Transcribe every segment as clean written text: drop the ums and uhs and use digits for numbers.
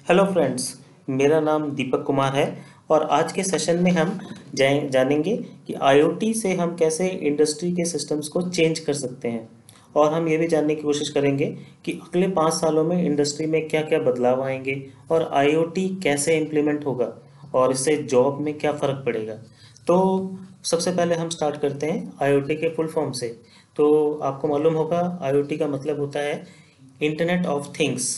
Hello friends, मेरा नाम दीपक कुमार है और आज के सेशन में हम जानेंगे कि आईओटी से हम कैसे इंडस्ट्री के सिस्टम्स को चेंज कर सकते हैं। और हम ये भी जानने की कोशिश करेंगे कि अगले 5 सालों में इंडस्ट्री में क्या क्या बदलाव आएंगे और आईओटी कैसे इम्प्लीमेंट होगा और इससे जॉब में क्या फ़र्क पड़ेगा। तो सबसे पहले हम स्टार्ट करते हैं आईओटी के फुल फॉर्म से। तो आपको मालूम होगा आईओटी का मतलब होता है इंटरनेट ऑफ थिंग्स।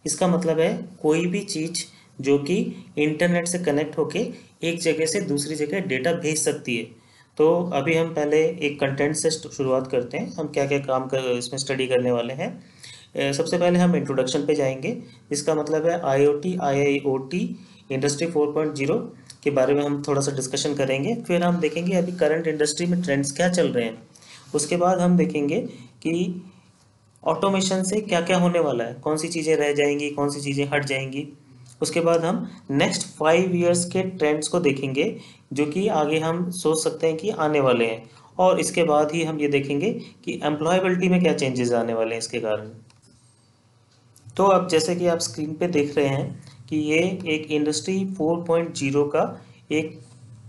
इसका मतलब है कोई भी चीज़ जो कि इंटरनेट से कनेक्ट होके एक जगह से दूसरी जगह डेटा भेज सकती है। तो अभी हम पहले एक कंटेंट से शुरुआत करते हैं, हम क्या क्या काम कर इसमें स्टडी करने वाले हैं। सबसे पहले हम इंट्रोडक्शन पे जाएंगे। इसका मतलब है आईओटी आईआईओटी इंडस्ट्री 4.0 के बारे में हम थोड़ा सा डिस्कशन करेंगे। फिर हम देखेंगे अभी करंट इंडस्ट्री में ट्रेंड्स क्या चल रहे हैं। उसके बाद हम देखेंगे कि ऑटोमेशन से क्या क्या होने वाला है, कौन सी चीज़ें रह जाएंगी, कौन सी चीज़ें हट जाएंगी। उसके बाद हम नेक्स्ट 5 इयर्स के ट्रेंड्स को देखेंगे जो कि आगे हम सोच सकते हैं कि आने वाले हैं। और इसके बाद ही हम ये देखेंगे कि एम्प्लॉयबिलिटी में क्या चेंजेस आने वाले हैं इसके कारण। तो अब जैसे कि आप स्क्रीन पे देख रहे हैं कि ये एक इंडस्ट्री 4.0 का एक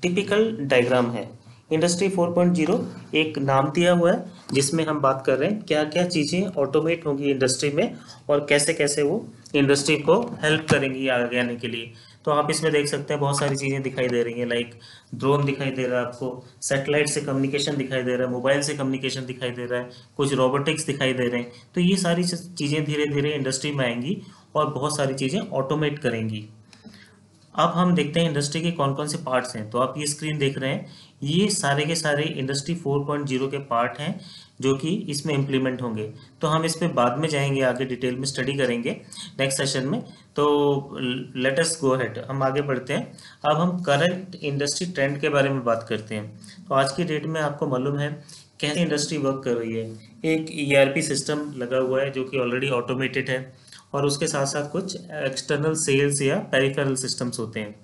टिपिकल डायग्राम है। इंडस्ट्री 4.0 एक नाम दिया हुआ है जिसमें हम बात कर रहे हैं क्या क्या चीज़ें ऑटोमेट होंगी इंडस्ट्री में और कैसे कैसे वो इंडस्ट्री को हेल्प करेंगी आगे आने के लिए। तो आप इसमें देख सकते हैं बहुत सारी चीज़ें दिखाई दे रही हैं, लाइक ड्रोन दिखाई दे रहा है आपको, सैटेलाइट से कम्युनिकेशन दिखाई दे रहा है, मोबाइल से कम्युनिकेशन दिखाई दे रहा है, कुछ रोबोटिक्स दिखाई दे रहे हैं। तो ये सारी चीज़ें धीरे धीरे इंडस्ट्री में आएंगी और बहुत सारी चीज़ें ऑटोमेट करेंगी। अब हम देखते हैं इंडस्ट्री के कौन कौन से पार्ट्स हैं। तो आप ये स्क्रीन देख रहे हैं, ये सारे के सारे इंडस्ट्री 4.0 के पार्ट हैं जो कि इसमें इम्प्लीमेंट होंगे। तो हम इस पे बाद में जाएंगे, आगे डिटेल में स्टडी करेंगे नेक्स्ट सेशन में। तो लेट अस गो अहेड, हम आगे बढ़ते हैं। अब हम करंट इंडस्ट्री ट्रेंड के बारे में बात करते हैं। तो आज की डेट में आपको मालूम है कैसे इंडस्ट्री वर्क कर रही है। एक ईआरपी सिस्टम लगा हुआ है जो कि ऑलरेडी ऑटोमेटेड है और उसके साथ साथ कुछ एक्सटर्नल सेल्स या पेरिफेरल सिस्टम्स होते हैं।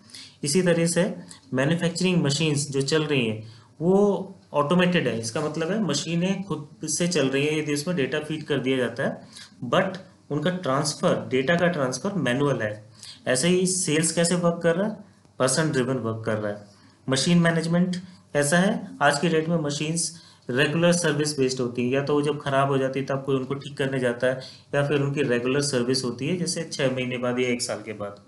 इसी तरह से मैन्युफैक्चरिंग मशीन्स जो चल रही हैं वो ऑटोमेटेड है। इसका मतलब है मशीनें खुद से चल रही हैं यदि उसमें डेटा फीड कर दिया जाता है, बट उनका ट्रांसफ़र, डेटा का ट्रांसफ़र मैनुअल है। ऐसे ही सेल्स कैसे वर्क कर रहा है, पर्सन ड्रिवन वर्क कर रहा है। मशीन मैनेजमेंट ऐसा है, आज की डेट में मशीन्स रेगुलर सर्विस बेस्ड होती है, या तो वो जब खराब हो जाती है तब कोई उनको ठीक करने जाता है, या फिर उनकी रेगुलर सर्विस होती है जैसे 6 महीने बाद या 1 साल के बाद।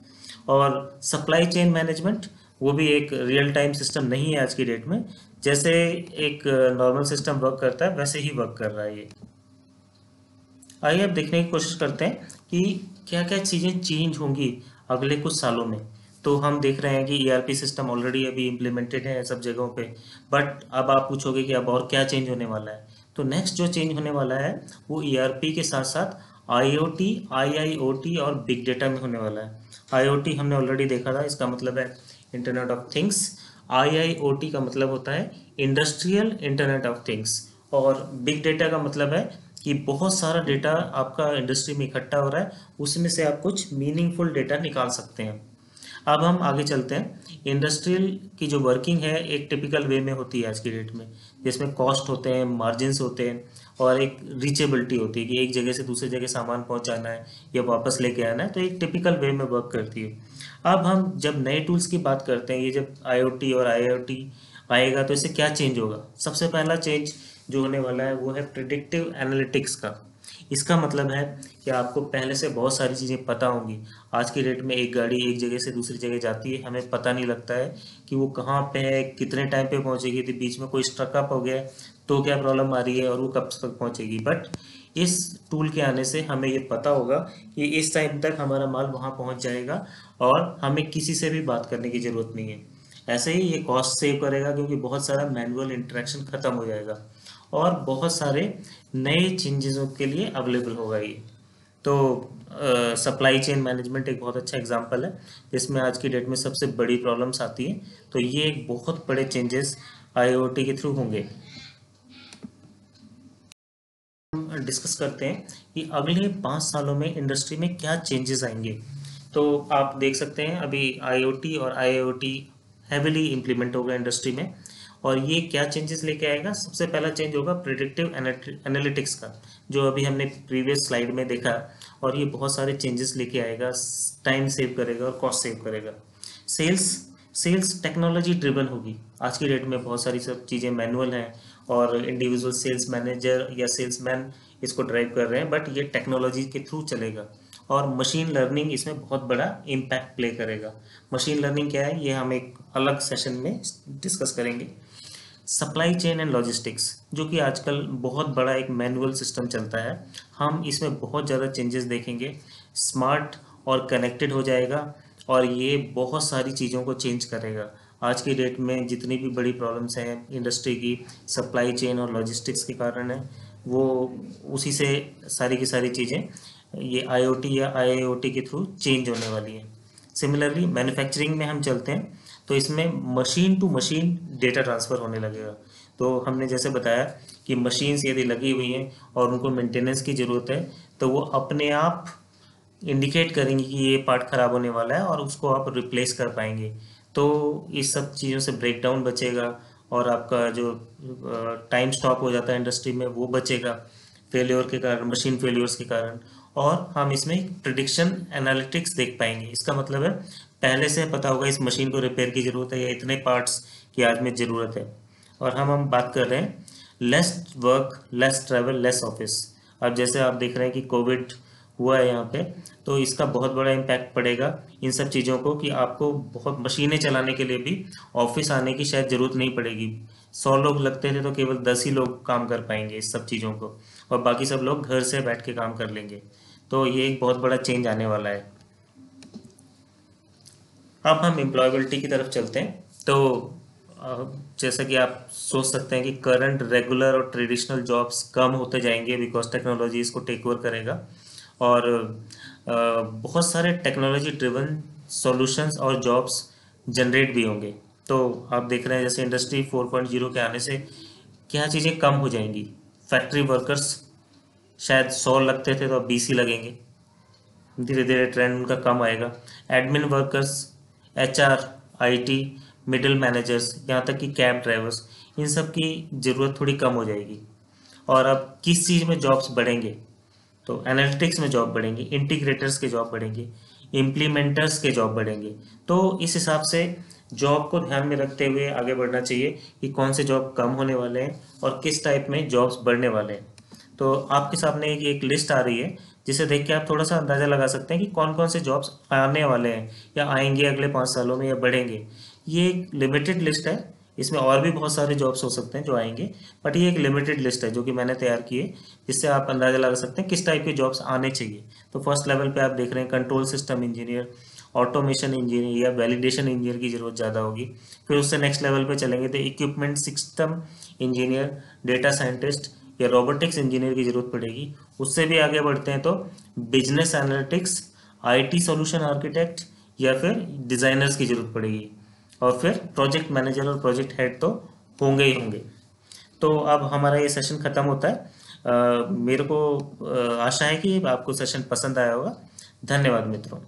और सप्लाई चेन मैनेजमेंट वो भी एक रियल टाइम सिस्टम नहीं है आज की डेट में, जैसे एक नॉर्मल सिस्टम वर्क करता है वैसे ही वर्क कर रहा है ये। आइए अब देखने की कोशिश करते हैं कि क्या क्या चीज़ें चेंज होंगी अगले कुछ सालों में। तो हम देख रहे हैं कि ईआरपी सिस्टम ऑलरेडी अभी इम्प्लीमेंटेड है सब जगहों पे, बट अब आप पूछोगे कि अब और क्या चेंज होने वाला है। तो नेक्स्ट जो चेंज होने वाला है वो ईआरपी के साथ साथ आईओटी, आईआईओटी और बिग डेटा में होने वाला है। आईओटी हमने ऑलरेडी देखा था, इसका मतलब है इंटरनेट ऑफ थिंग्स। आईआईओटी का मतलब होता है इंडस्ट्रियल इंटरनेट ऑफ थिंग्स। और बिग डेटा का मतलब है कि बहुत सारा डेटा आपका इंडस्ट्री में इकट्ठा हो रहा है, उसमें से आप कुछ मीनिंगफुल डेटा निकाल सकते हैं। अब हम आगे चलते हैं। इंडस्ट्रियल की जो वर्किंग है एक टिपिकल वे में होती है आज की डेट में, जिसमें कॉस्ट होते हैं, मार्जिन्स होते हैं और एक रीचेबिलिटी होती है कि एक जगह से दूसरी जगह सामान पहुंचाना है या वापस लेके आना है, तो एक टिपिकल वे में वर्क करती है। अब हम जब नए टूल्स की बात करते हैं, ये जब आईओटी और आईआईओटी आएगा तो इससे क्या चेंज होगा। सबसे पहला चेंज जो होने वाला है वो है प्रिडिक्टिव एनालिटिक्स का। इसका मतलब है कि आपको पहले से बहुत सारी चीज़ें पता होंगी। आज की डेट में एक गाड़ी एक जगह से दूसरी जगह जाती है, हमें पता नहीं लगता है कि वो कहाँ पे है, कितने टाइम पे पहुँचेगी, तो बीच में कोई स्ट्रक अप हो गया है तो क्या प्रॉब्लम आ रही है और वो कब तक पहुँचेगी। बट इस टूल के आने से हमें ये पता होगा कि इस टाइम तक हमारा माल वहाँ पहुँच जाएगा और हमें किसी से भी बात करने की ज़रूरत नहीं है। ऐसे ही ये कॉस्ट सेव करेगा क्योंकि बहुत सारा मैनुअल इंटरेक्शन ख़त्म हो जाएगा और बहुत सारे नए चेंजेसों के लिए अवेलेबल होगा ये। तो सप्लाई चेन मैनेजमेंट एक बहुत अच्छा एग्जांपल है जिसमें आज की डेट में सबसे बड़ी प्रॉब्लम्स आती हैं। तो ये एक बहुत बड़े चेंजेस आईओटी के थ्रू होंगे। हम डिस्कस करते हैं कि अगले 5 सालों में इंडस्ट्री में क्या चेंजेस आएंगे। तो आप देख सकते हैं अभी आईओटी और आईआईओटी हैविली इम्प्लीमेंट होगा इंडस्ट्री में। और ये क्या चेंजेस लेके आएगा, सबसे पहला चेंज होगा प्रिडिक्टिव एनालिटिक्स का, जो अभी हमने प्रीवियस स्लाइड में देखा। और ये बहुत सारे चेंजेस लेके आएगा, टाइम सेव करेगा और कॉस्ट सेव करेगा। सेल्स सेल्स टेक्नोलॉजी ड्रिवन होगी। आज की डेट में बहुत सारी सब चीज़ें मैनुअल हैं और इंडिविजुअल सेल्स मैनेजर या सेल्समैन इसको ड्राइव कर रहे हैं, बट ये टेक्नोलॉजी के थ्रू चलेगा। और मशीन लर्निंग इसमें बहुत बड़ा इम्पैक्ट प्ले करेगा। मशीन लर्निंग क्या है, ये हम एक अलग सेशन में डिस्कस करेंगे। सप्लाई चेन एंड लॉजिस्टिक्स, जो कि आजकल बहुत बड़ा एक मैनुअल सिस्टम चलता है, हम इसमें बहुत ज़्यादा चेंजेस देखेंगे। स्मार्ट और कनेक्टेड हो जाएगा और ये बहुत सारी चीज़ों को चेंज करेगा। आज की डेट में जितनी भी बड़ी प्रॉब्लम्स हैं इंडस्ट्री की, सप्लाई चेन और लॉजिस्टिक्स के कारण है, वो उसी से सारी की सारी चीज़ें ये आईओटी या आईआईओटी के थ्रू चेंज होने वाली हैं। सिमिलरली मैन्युफैक्चरिंग में हम चलते हैं तो इसमें machine to machine data transfer होने लगेगा। तो हमने जैसे बताया कि मशीन्स यदि लगी हुई हैं और उनको मेंटेनेंस की ज़रूरत है, तो वो अपने आप इंडिकेट करेंगे कि ये पार्ट ख़राब होने वाला है और उसको आप रिप्लेस कर पाएंगे। तो इस सब चीज़ों से ब्रेकडाउन बचेगा और आपका जो टाइम स्टॉप हो जाता है इंडस्ट्री में वो बचेगा फेल्योर के कारण, मशीन फेल्योर्स के कारण। और हम इसमें प्रिडिक्शन एनालिटिक्स देख पाएंगे। इसका मतलब है पहले से पता होगा इस मशीन को रिपेयर की ज़रूरत है या इतने पार्ट्स की आज में ज़रूरत है। और हम बात कर रहे हैं lace work, less travel, less office. अब जैसे आप देख रहे हैं कि कोविड हुआ है यहाँ पे, तो इसका बहुत बड़ा इम्पैक्ट पड़ेगा इन सब चीज़ों को कि आपको बहुत मशीनें चलाने के लिए भी ऑफिस आने की शायद ज़रूरत नहीं पड़ेगी। 100 लोग लगते थे तो केवल 10 ही लोग काम कर पाएंगे इस सब चीज़ों को, और बाकी सब लोग घर से बैठ के काम कर लेंगे। तो ये एक बहुत बड़ा चेंज आने वाला है। अब हम एम्प्लॉयबिलिटी की तरफ चलते हैं। तो जैसा कि आप सोच सकते हैं कि करंट रेगुलर और ट्रेडिशनल जॉब्स कम होते जाएंगे बिकॉज टेक्नोलॉजी इसको टेक ओवर करेगा। और बहुत सारे टेक्नोलॉजी ड्रिवन सॉल्यूशंस और जॉब्स जनरेट भी होंगे। तो आप देख रहे हैं जैसे इंडस्ट्री 4.0 के आने से क्या चीज़ें कम हो जाएंगी। फैक्ट्री वर्कर्स शायद 100 लगते थे तो अब 20 ही लगेंगे। धीरे धीरे ट्रेंड उनका कम आएगा। Admin workers, HR, IT, middle managers, यहाँ तक कि कैब ड्राइवर्स, इन सब की ज़रूरत थोड़ी कम हो जाएगी। और अब किस चीज़ में जॉब्स बढ़ेंगे, तो एनालिटिक्स में जॉब बढ़ेंगे, इंटीग्रेटर्स के जॉब बढ़ेंगे, इम्प्लीमेंटर्स के जॉब बढ़ेंगे। तो इस हिसाब से जॉब को ध्यान में रखते हुए आगे बढ़ना चाहिए कि कौन से जॉब कम होने वाले हैं और किस टाइप में जॉब्स बढ़ने वाले हैं। तो आपके सामने एक लिस्ट आ रही है जिसे देख के आप थोड़ा सा अंदाज़ा लगा सकते हैं कि कौन कौन से जॉब्स आने वाले हैं या आएंगे अगले 5 सालों में या बढ़ेंगे। ये एक लिमिटेड लिस्ट है, इसमें और भी बहुत सारे जॉब्स हो सकते हैं जो आएंगे, बट ये एक लिमिटेड लिस्ट है जो कि मैंने तैयार की है, जिससे आप अंदाज़ा लगा सकते हैं किस टाइप के जॉब्स आने चाहिए। तो फर्स्ट लेवल पे आप देख रहे हैं control system engineer, automation engineer या वैलिडेशन इंजीनियर की ज़रूरत ज़्यादा होगी। फिर उससे नेक्स्ट लेवल पे चलेंगे तो equipment system engineer, data scientist या रोबोटिक्स इंजीनियर की ज़रूरत पड़ेगी। उससे भी आगे बढ़ते हैं तो business analytics, IT solution architect या फिर डिज़ाइनर्स की ज़रूरत पड़ेगी। और फिर प्रोजेक्ट मैनेजर और प्रोजेक्ट हेड तो होंगे ही होंगे। तो अब हमारा ये सेशन ख़त्म होता है। मेरे को आशा है कि आपको सेशन पसंद आया होगा। धन्यवाद मित्रों।